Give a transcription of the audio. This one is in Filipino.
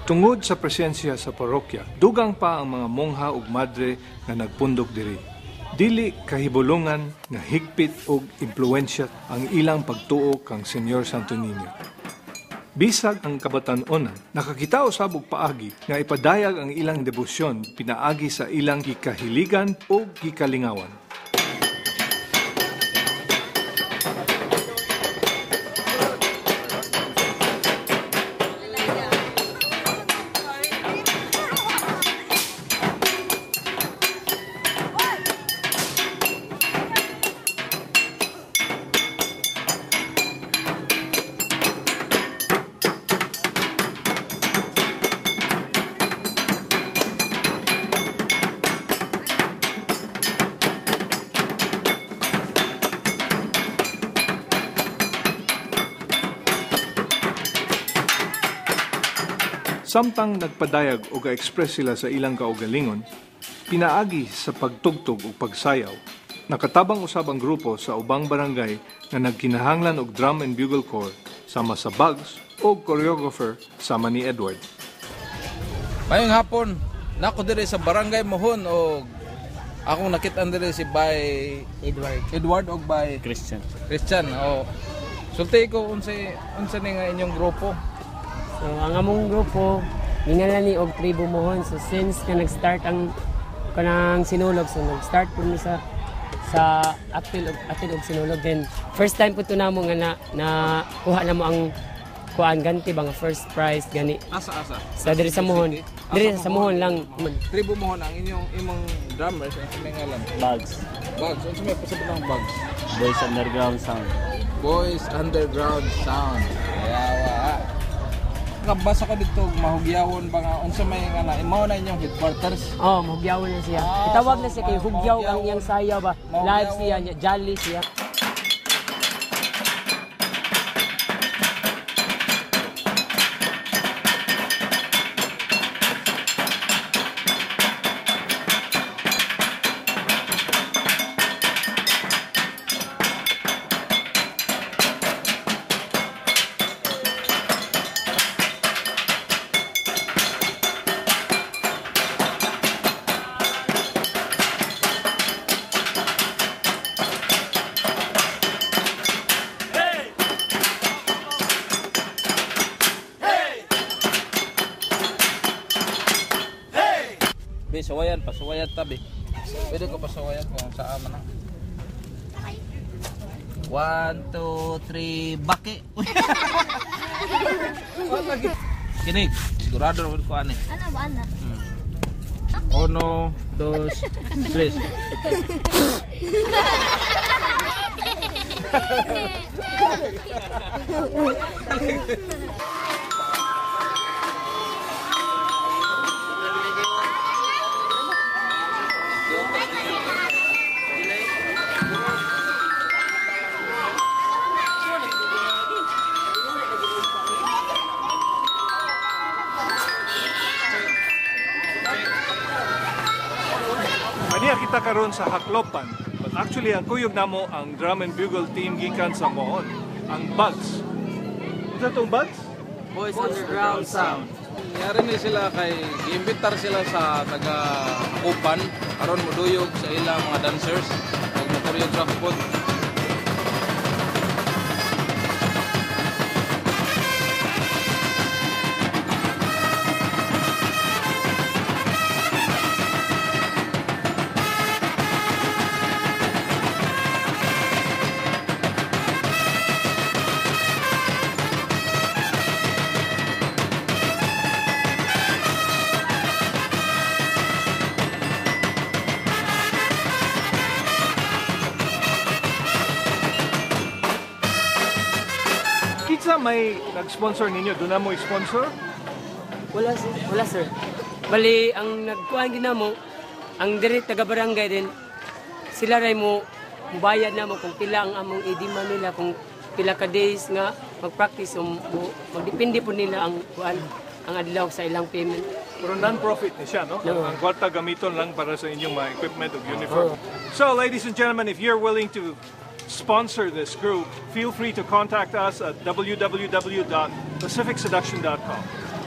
Tungod sa presensya sa parokya, dugang pa ang mga mongha ug madre nga nagpundok diri. Dili kahibulungan nga higpit og impluwensya ang ilang pagtuo kang Senyor Santo Niño. Bisag ang kabatan-onan, nakakita usab og paagi nga ipadayag ang ilang debosyon pinaagi sa ilang gikahiligan o gikalingawan. Samtang nagpadayag o ga-express sila sa ilang kaugalingon, pinaagi sa pagtugtog o pagsayaw, nakatabang usab ang grupo sa ubang barangay na nagkinahanglan og drum and bugle corps sama sa Bugs o choreographer sama ni Edward. Mayong hapon, nako dire sa barangay Mohon o akong nakita dire si Bay Edward og Bay Christian. O sulti ko unsa ni nga inyong grupo. So, ang among grupo, ningalan ni og Tribo Mohon. So, since na nag-start ang kanang sinulog, so nag-start po ni sa atil og sinulog. Then, first time po ito na mo nga na kuha na mo ang kuhaan ganti ba nga first prize gani. Asa? Sa diri sa Mohon. Diri sa Mohon lang. Tribo Mohon ang imong drummers ang ngalan. Bugs. Unsa may pasabot ng Bugs? Boys Underground Sound. Boys Underground Sound. Ayawa. Kabasa ko dito mahugyawon ba nga unsa may nga na imo na inyong headquarters. Mahugyawon na siya. Itawag na siya kay hugyaw ang iyang sayaw ba. Live siya, jolly siya. Pasuwayan tabi. Pwede ko pasuwayan kung saan man. 1, 2, 3, baki. Kinig, sigurado ko ani. Ano ba ana? 1, 2, 3. Kita karon sa Haklopan, but actually ang kuyog namo ang drum and bugle team gikan sa Mohon, ang Bugs. Isa tong Bugs? Boys Underground Sound. Yari ni sila kay giimbitar sila sa taga Upan aron moduyog sa ilang mga dancers ug choreograph pod. Kitsa may nag-sponsor ninyo, doon na mo i-sponsor? Wala sir. Bali ang nagkuhan ginamo ang diri taga barangay din sila ray mo bayad na mo kung pila ang among idima nila kung pila ka days nga mag-practice magdepende po nila ang kuan ang adlaw sa ilang payment. Pero non-profit ni siya, no? No. Ang kwarta gamiton lang para sa inyong mga equipment o uniform. So, ladies and gentlemen, if you're willing to sponsor this group, feel free to contact us at www.pacificseduction.com.